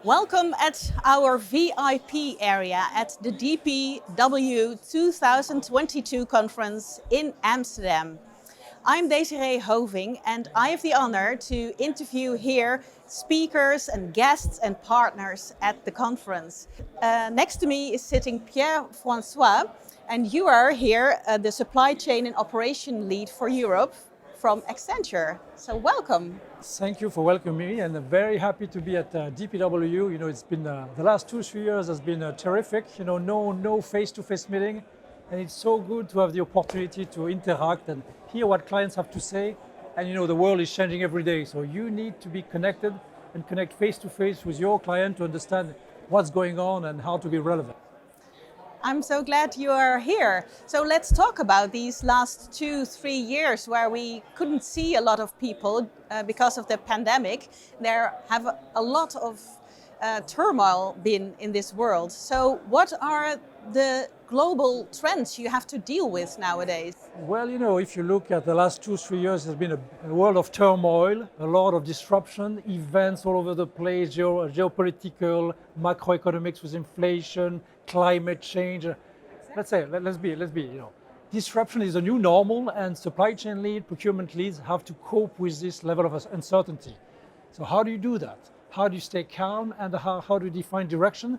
Welcome at our VIP area at the DPW 2022 conference in Amsterdam. I'm Desiree Hoving and I have the honor to interview here speakers and guests and partners at the conference. Next to me is sitting Pierre-Francois, and you are here the supply chain and operation lead for Europe from Accenture. So welcome. Thank you for welcoming me, and I'm very happy to be at DPW. It's been the last 2-3 years has been terrific. No face-to-face meeting, and it's so good to have the opportunity to interact and hear what clients have to say. And the world is changing every day, so you need to be connected and connect face-to-face with your client to understand what's going on and how to be relevant. I'm so glad you are here. So let's talk about these last 2-3 years where we couldn't see a lot of people because of the pandemic. There have a lot of turmoil been in this world. So what are the global trends you have to deal with nowadays? Well, if you look at the last 2-3 years, there's been a world of turmoil, a lot of disruption, events all over the place, geopolitical, macroeconomics with inflation, climate change. Let's be, disruption is a new normal, and supply chain lead, procurement leads have to cope with this level of uncertainty. So how do you do that? How do you stay calm, and how do you define direction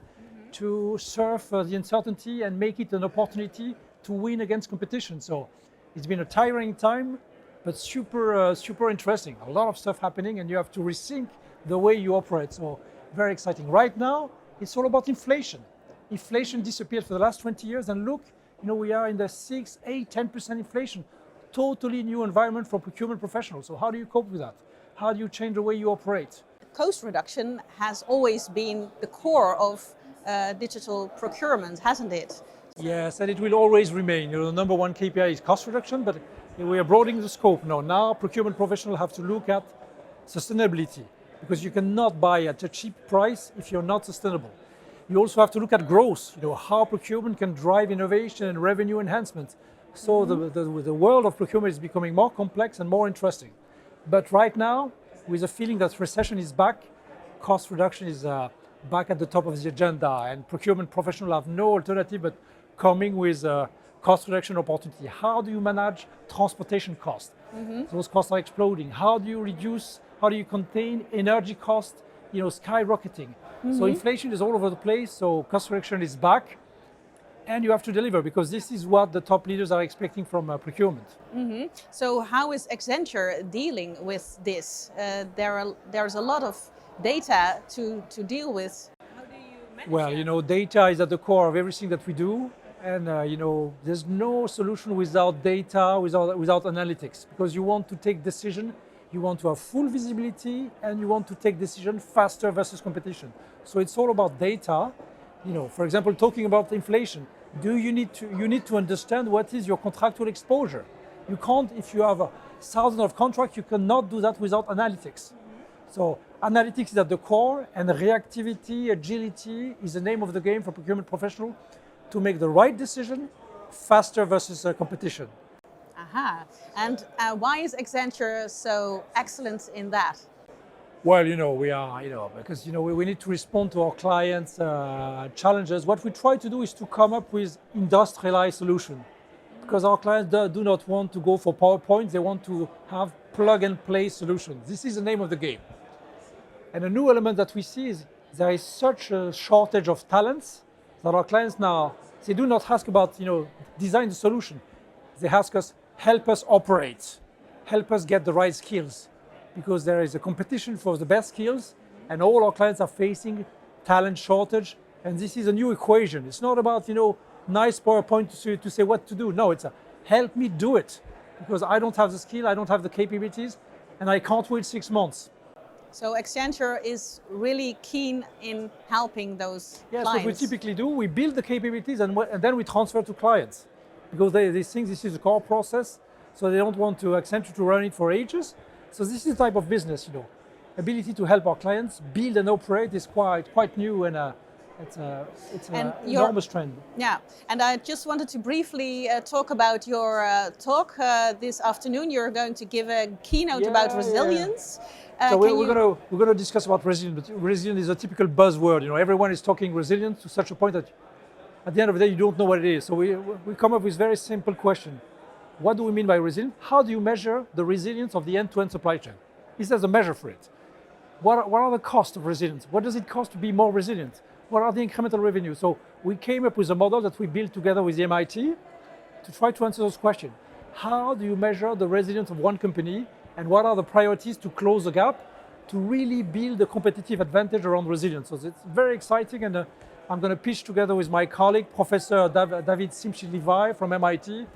to surf the uncertainty and make it an opportunity to win against competition? So it's been a tiring time, but super interesting. A lot of stuff happening, and you have to rethink the way you operate. So very exciting. Right now, it's all about inflation. Inflation disappeared for the last 20 years, and look, we are in the 6, 8, 10% inflation. Totally new environment for procurement professionals. So how do you cope with that? How do you change the way you operate? Cost reduction has always been the core of digital procurement, hasn't it? Yes, and it will always remain. The number one KPI is cost reduction, but we are broadening the scope now. Now procurement professionals have to look at sustainability, because you cannot buy at a cheap price if you're not sustainable. You also have to look at growth, how procurement can drive innovation and revenue enhancement. So the world of procurement is becoming more complex and more interesting. But right now, with the feeling that recession is back, cost reduction is back at the top of the agenda, and procurement professionals have no alternative but coming with a cost reduction opportunity. How do you manage transportation costs? Those costs are exploding. How do you contain energy costs, skyrocketing? So inflation is all over the place, so cost reduction is back, and you have to deliver, because this is what the top leaders are expecting from procurement. So how is Accenture dealing with this? There's a lot of data to deal with. How do you manage Well, data is at the core of everything that we do, and there's no solution without data, without analytics, because you want to take decision, you want to have full visibility, and you want to take decision faster versus competition. So it's all about data. For example, talking about inflation, you need to understand what is your contractual exposure. You can't, if you have 1,000 of contracts, you cannot do that without analytics. So analytics is at the core, and reactivity, agility is the name of the game for procurement professional to make the right decision faster versus competition. Aha. And why is Accenture so excellent in that? Well, we are, because, we need to respond to our clients' challenges. What we try to do is to come up with industrialized solutions, because our clients do not want to go for PowerPoint. They want to have plug and play solutions. This is the name of the game. And a new element that we see is there is such a shortage of talents that our clients now, they do not ask about, design the solution. They ask us, help us operate, help us get the right skills, because there is a competition for the best skills, and all our clients are facing talent shortage. And this is a new equation. It's not about, nice PowerPoint to say what to do. No, it's help me do it, because I don't have the skill, I don't have the capabilities, and I can't wait 6 months. So Accenture is really keen in helping those Yes, clients. what we typically do, we build the capabilities and then we transfer to clients, because they think this is a core process, so they don't want to Accenture to run it for ages. So this is the type of business, ability to help our clients build and operate is quite new, and It's And an your- enormous trend. Yeah, and I just wanted to briefly talk about your talk this afternoon. You're going to give a keynote about resilience. So Can we're gonna discuss about resilience. But resilience is a typical buzzword. Everyone is talking resilience to such a point that at the end of the day you don't know what it is. So we come up with very simple question. What do we mean by resilience? How do you measure the resilience of the end-to-end supply chain? Is there a measure for it? What are the costs of resilience? What does it cost to be more resilient? What are the incremental revenues? So we came up with a model that we built together with the MIT to try to answer those questions. How do you measure the resilience of one company, and what are the priorities to close the gap to really build a competitive advantage around resilience? So it's very exciting, and I'm going to pitch together with my colleague, Professor David Simchi-Levi from MIT,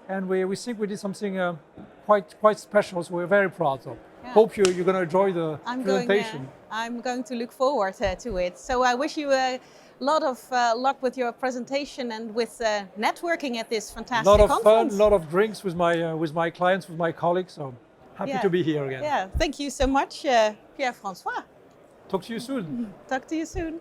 and we think we did something quite special, so we're very proud. So hope you're going to enjoy the presentation. I'm going to look forward to it. So I wish you a lot of luck with your presentation and with networking at this fantastic conference. A lot of fun, a lot of drinks with my clients, with my colleagues. So happy to be here again. Yeah, thank you so much, Pierre-Francois. Talk to you soon. Talk to you soon.